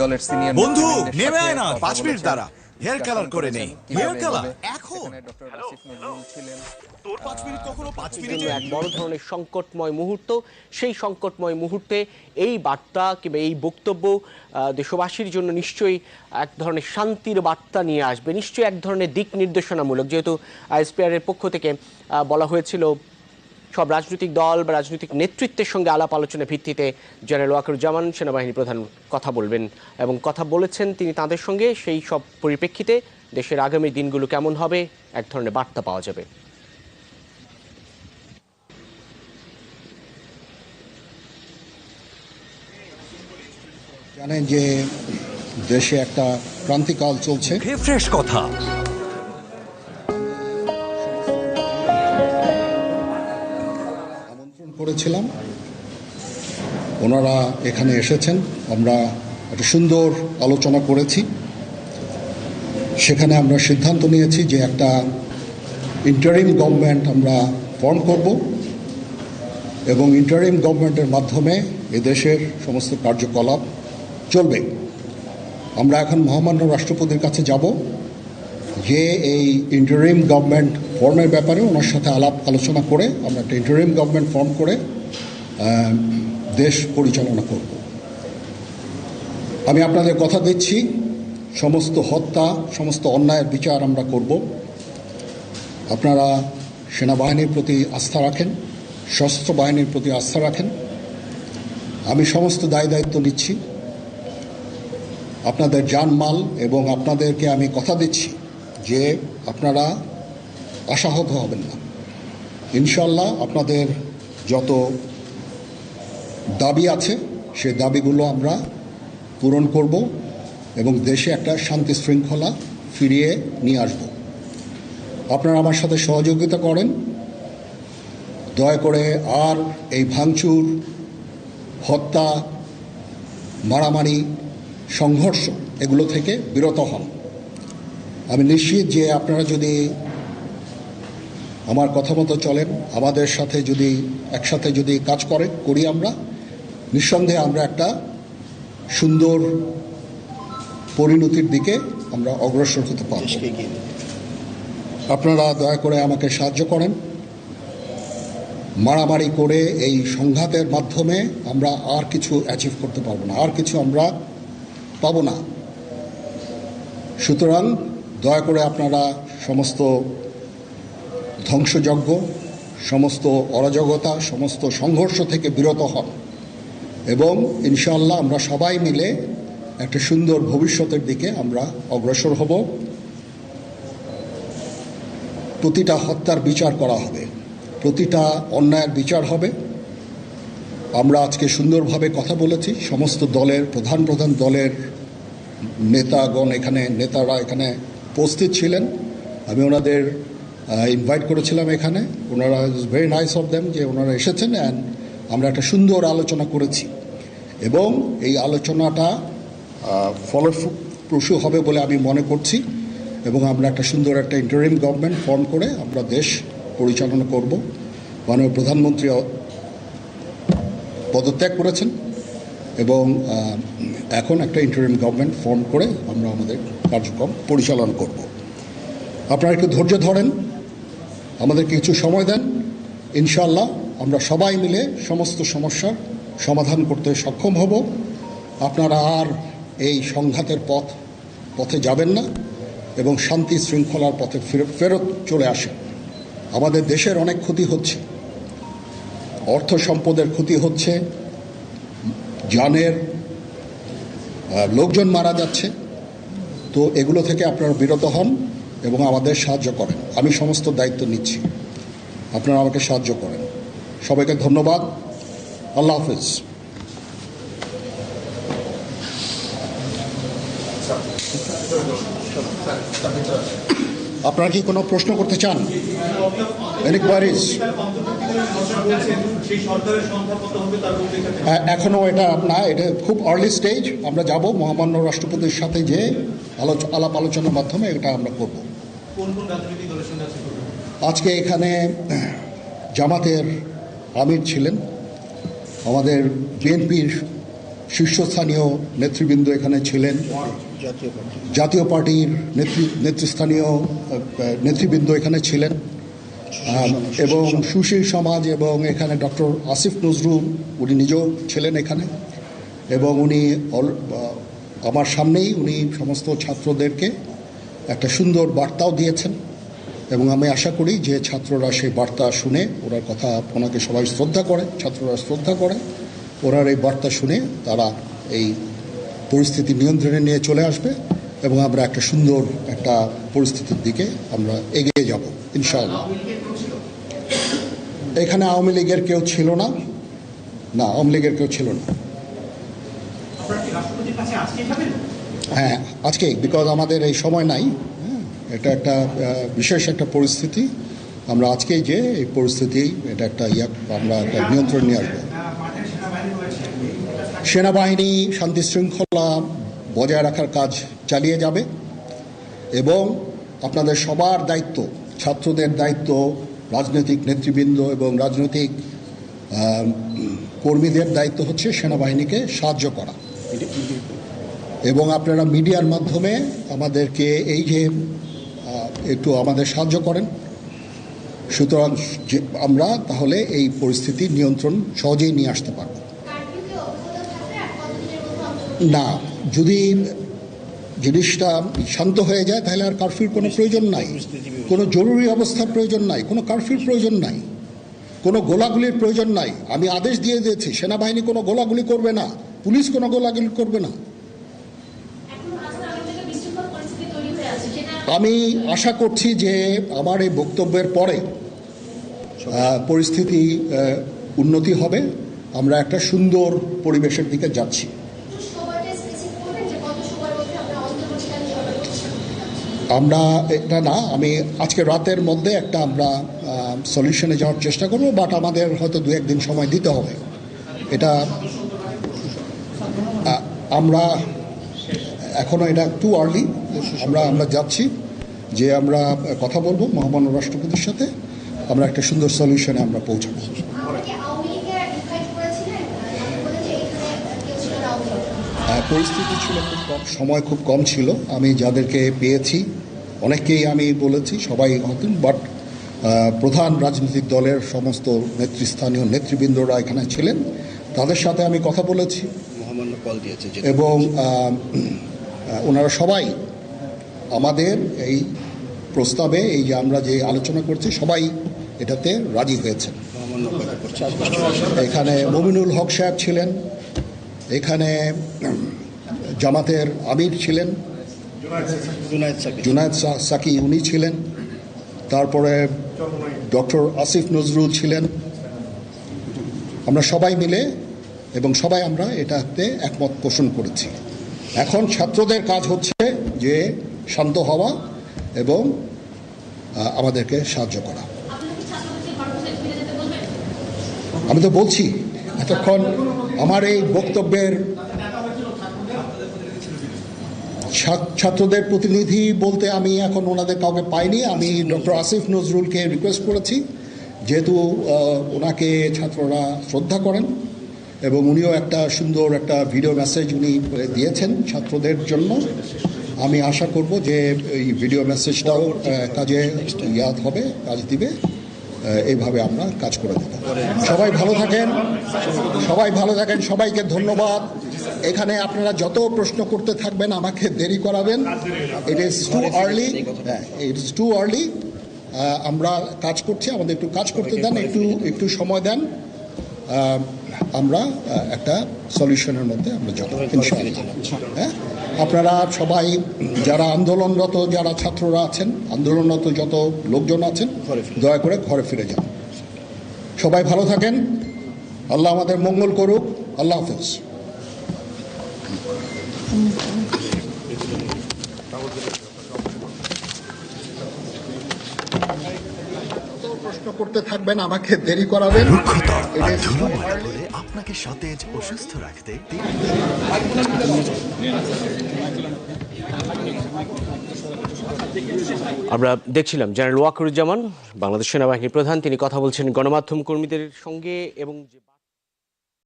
দলের সিনিয়র বন্ধু নেতৃবৃন্দের নেমে সাথে আয় না, কথা 5 মিনিট বলেছেন, দাঁড়া, হেয়ার discussion কালার করে নেই। করেছেন হেয়ার কিভাবে কালার এগোবে। এখন? সেখানে ডক্টর আসিফ নজরুল ছিলেন। তোর 5 মিনিট কখনো 5 জন্য মিনিটে? এক বড় ধরনের সংকটময় মুহূর্ত। সেই সংকটময় মুহূর্তে এই বার্তা কিংবা এই বক্তব্য দেশবাসীর জন্য নিশ্চয়ই এক ধরনের শান্তির বার্তা নিয়ে আসবে, নিশ্চয়ই এক ধরনের দিক নির্দেশনামূলক। যেহেতু এসপিআরের পক্ষ থেকে বলা হয়েছিল সব রাজনৈতিক দল বা রাজনৈতিক নেতৃত্বের সঙ্গে আলাপ আলোচনার ভিত্তিতে জেনারেল ওয়াকারুজ্জামান সেনাবাহিনী প্রধান কথা বলবেন এবং কথা বলেছেন তিনি তাদের সঙ্গে। সেই সব পরিপ্রেক্ষিতে দেশের আগামী দিনগুলো কেমন হবে এক ধরনের বার্তা পাওয়া যাবে। জানেন যে দেশে একটা ক্রান্তিকাল চলছে। ফ্রেশ কথা। আমন্ত্রণ করেছিলাম, ওনারা এখানে এসেছেন, আমরা একটা সুন্দর আলোচনা করেছি। সেখানে আমরা সিদ্ধান্ত নিয়েছি যে একটা ইন্টারিম গভর্নমেন্ট আমরা ফর্ম করব এবং ইন্টারিম গভর্নমেন্টের মাধ্যমে এদেশের সমস্ত কার্যকলাপ চলবে। আমরা এখন মহামান্য রাষ্ট্রপতির কাছে যাব যে এই ইন্টারিম গভর্নমেন্ট ফর্মের ব্যাপারে ওনার সাথে আলাপ আলোচনা করে আমরা একটা ইন্টারিম গভর্নমেন্ট ফর্ম করে দেশ পরিচালনা করব। আমি আপনাদের কথা দিচ্ছি, সমস্ত হত্যা, সমস্ত অন্যায়ের বিচার আমরা করব। আপনারা সেনাবাহিনীর প্রতি আস্থা রাখেন, সশস্ত্র বাহিনীর প্রতি আস্থা রাখেন। আমি সমস্ত দায় দায়িত্ব নিচ্ছি, আপনাদের জানমাল, এবং আপনাদেরকে আমি কথা দিচ্ছি যে আপনারা আশাহত হবেন না। ইনশাল্লাহ আপনাদের যত দাবি আছে সেই দাবিগুলো আমরা পূরণ করব এবং দেশে একটা শান্তি শৃঙ্খলা ফিরিয়ে নিয়ে আসব। আপনারা আমার সাথে সহযোগিতা করেন, দয়া করে আর এই ভাঙচুর, হত্যা, মারামারি, সংঘর্ষ এগুলো থেকে বিরত হন। আমি নিশ্চিত যে আপনারা যদি আমার কথা মতো চলেন, আমাদের সাথে যদি একসাথে যদি কাজ করি আমরা, নিঃসন্দেহে আমরা একটা সুন্দর পরিণতির দিকে আমরা অগ্রসর হতে পারব। আপনারা দয়া করে আমাকে সাহায্য করেন। মারামারি করে এই সংঘাতের মাধ্যমে আমরা আর কিছু অ্যাচিভ করতে পারবো না, আর কিছু আমরা পাবো না। সুতরাং দয়া করে আপনারা সমস্ত ধ্বংসযজ্ঞ, সমস্ত অরাজকতা, সমস্ত সংঘর্ষ থেকে বিরত হন এবং ইনশাআল্লাহ আমরা সবাই মিলে একটা সুন্দর ভবিষ্যতের দিকে আমরা অগ্রসর হব। প্রতিটা হত্যার বিচার করা হবে, প্রতিটা অন্যায়ের বিচার হবে। আমরা আজকে সুন্দরভাবে কথা বলেছি, সমস্ত দলের প্রধান দলের নেতাগণ নেতারা এখানে উপস্থিত ছিলেন। আমি ওনাদের ইনভাইট করেছিলাম এখানে, ওনারা ভেরি নাইস অফ দেম যে ওনারা এসেছেন, অ্যান্ড আমরা একটা সুন্দর আলোচনা করেছি এবং এই আলোচনাটা ফলপ্রসূ হবে বলে আমি মনে করছি এবং আমরা একটা সুন্দর একটা ইন্টারিম গভর্নমেন্ট ফর্ম করে আমরা দেশ পরিচালনা করব। মাননীয় প্রধানমন্ত্রী পদত্যাগ করেছেন এবং এখন একটা ইন্টারিম গভর্নমেন্ট ফর্ম করে আমরা আমাদের কার্যক্রম পরিচালনা করব। আপনারা একটু ধৈর্য ধরেন, আমাদের কিছু সময় দেন, ইনশাআল্লাহ আমরা সবাই মিলে সমস্ত সমস্যার সমাধান করতে সক্ষম হব। আপনারা আর এই সংঘাতের পথে যাবেন না এবং শান্তি শৃঙ্খলার পথে ফেরত চলে আসেন। আমাদের দেশের অনেক ক্ষতি হচ্ছে, অর্থ সম্পদের ক্ষতি হচ্ছে, জানের লোকজন মারা যাচ্ছে। তো এগুলো থেকে আপনারা বিরত হন এবং আমাদের সাহায্য করেন। আমি সমস্ত দায়িত্ব নিচ্ছি, আপনারা আমাকে সাহায্য করেন। সবাইকে ধন্যবাদ। আল্লাহ হাফিজ। আপনারা কি কোনো প্রশ্ন করতে চান? এনকোয়ারিজ এখনও এটা না, এটা খুব আর্লি স্টেজ। আমরা যাব মহামান্য রাষ্ট্রপতির সাথে যে আলাপ আলোচনার মাধ্যমে এটা আমরা করব। আজকে এখানে জামাতের আমির ছিলেন, আমাদের বিএনপির শীর্ষস্থানীয় নেতৃবৃন্দ এখানে ছিলেন, জাতীয় পার্টির নেতৃস্থানীয় নেতৃবৃন্দ এখানে ছিলেন, এবং সুশীল সমাজ, এবং এখানে ডক্টর আসিফ নজরুল উনি নিজেও ছিলেন এখানে, এবং উনি আমার সামনেই উনি সমস্ত ছাত্রদেরকে একটা সুন্দর বার্তাও দিয়েছেন, এবং আমি আশা করি যে ছাত্ররা সেই বার্তা শুনে ওনার কথা, ওনাকে সবাই শ্রদ্ধা করে, ছাত্ররা শ্রদ্ধা করে, ওনার এই বার্তা শুনে তারা এই পরিস্থিতি নিয়ন্ত্রণে নিয়ে চলে আসবে, এবং আমরা একটা সুন্দর একটা পরিস্থিতির দিকে আমরা এগিয়ে যাব ইনশাআল্লাহ। এখানে আওয়ামী লীগের কেউ ছিল না, আওয়ামী লীগের কেউ ছিল না। হ্যাঁ, আজকেই, বিকজ আমাদের এই সময় নাই, এটা একটা বিশেষ একটা পরিস্থিতি, আমরা আজকেই যে এই পরিস্থিতি, এটা একটা আমরা একটা নিয়ন্ত্রণ নিয়ে আসবো। সেনাবাহিনী শান্তি শৃঙ্খলা বজায় রাখার কাজ চালিয়ে যাবে, এবং আপনাদের সবার দায়িত্ব, ছাত্রদের দায়িত্ব, রাজনৈতিক নেতৃবৃন্দ এবং রাজনৈতিক কর্মীদের দায়িত্ব হচ্ছে সেনাবাহিনীকে সাহায্য করা, এবং আপনারা মিডিয়ার মাধ্যমে আমাদেরকে এই যে একটু আমাদের সাহায্য করেন, সুতরাং আমরা তাহলে এই পরিস্থিতি নিয়ন্ত্রণ সহজেই নিয়ে আসতে পারব। না, যদি জিনিসটা শান্ত হয়ে যায় তাহলে আর কারফিউর কোনো প্রয়োজন নাই, কোনো জরুরি অবস্থার প্রয়োজন নাই, কোনো কারফিউর প্রয়োজন নাই, কোনো গোলাগুলির প্রয়োজন নাই। আমি আদেশ দিয়ে দিয়েছি, সেনাবাহিনী কোনো গোলাগুলি করবে না, পুলিশ কোনো গোলাগুলি করবে না। আমি আশা করছি যে আমার এই বক্তব্যের পরে পরিস্থিতি উন্নতি হবে, আমরা একটা সুন্দর পরিবেশের দিকে যাচ্ছি। আমরা এটা না, আমি আজকে রাতের মধ্যে একটা আমরা সলিউশনে যাওয়ার চেষ্টা করব, বাট আমাদের হয়তো 2-1 দিন সময় দিতে হবে। এটা আমরা এখনও এটা টু আর্লি, আমরা যাচ্ছি যে আমরা কথা বলবো মহামান্য রাষ্ট্রপতির সাথে, আমরা একটা সুন্দর সলিউশনে আমরা পৌঁছাবো। পরিস্থিতি ছিল খুব কম, সময় খুব কম ছিল, আমি যাদেরকে পেয়েছি অনেককেই আমি বলেছি, সবাই হতেন, বাট প্রধান রাজনৈতিক দলের সমস্ত নেতৃস্থানীয় নেতৃবৃন্দরা এখানে ছিলেন, তাদের সাথে আমি কথা বলেছি, এবং ওনারা সবাই আমাদের এই প্রস্তাবে, এই যে আমরা যে আলোচনা করছি, সবাই এটাতে রাজি হয়েছেন। এখানে মমিনুল হক সাহেব ছিলেন, এখানে জামাতের আমির ছিলেন, জুনায়েদ সাকি উনি ছিলেন, তারপরে ডক্টর আসিফ নজরুল ছিলেন, আমরা সবাই মিলে এবং সবাই আমরা এটাতে একমত পোষণ করেছি। এখন ছাত্রদের কাজ হচ্ছে যে শান্ত হওয়া এবং আমাদেরকে সাহায্য করা। আমি তো বলছি এতক্ষণ আমার এই বক্তব্যের ছাত্রদের প্রতিনিধি বলতে আমি এখন ওনাদের কাউকে পাইনি। আমি ডক্টর আসিফ নজরুলকে রিকোয়েস্ট করেছি, যেহেতু ওনাকে ছাত্ররা শ্রদ্ধা করেন এবং উনিও একটা সুন্দর একটা ভিডিও মেসেজ উনি দিয়েছেন ছাত্রদের জন্য। আমি আশা করব যে এই ভিডিও মেসেজটাও কাজে হবে, কাজ দিবে, এইভাবে আমরা কাজ করে দেব। সবাই ভালো থাকেন, সবাইকে ধন্যবাদ। এখানে আপনারা যত প্রশ্ন করতে থাকবেন আমাকে দেরি করাবেন, ইট ইজ টু আর্লি। আমরা কাজ করছি, আমাদের একটু কাজ করতে দেন, একটু সময় দেন, আমরা একটা সলিউশনের মধ্যে আমরা যাব ইনশাআল্লাহ। হ্যাঁ, আপনারা সবাই যারা আন্দোলনরত, যারা ছাত্ররা আছেন, আন্দোলনরত যত লোকজন আছেন, দয়া করে ঘরে ফিরে যান। সবাই ভালো থাকেন, আল্লাহ আমাদের মঙ্গল করুক। আল্লাহ হাফেজ। প্রশ্ন করতে থাকবেন, আমাকে দেরি করাবেন। আপনাকে সতেজ ও সুস্থ রাখতে আমরা দেখছিলাম জেনারেল ওয়াকারুজ্জামান, বাংলাদেশ সেনাবাহিনীর প্রধান, তিনি কথা বলছেন গণমাধ্যম কর্মীদের সঙ্গে এবং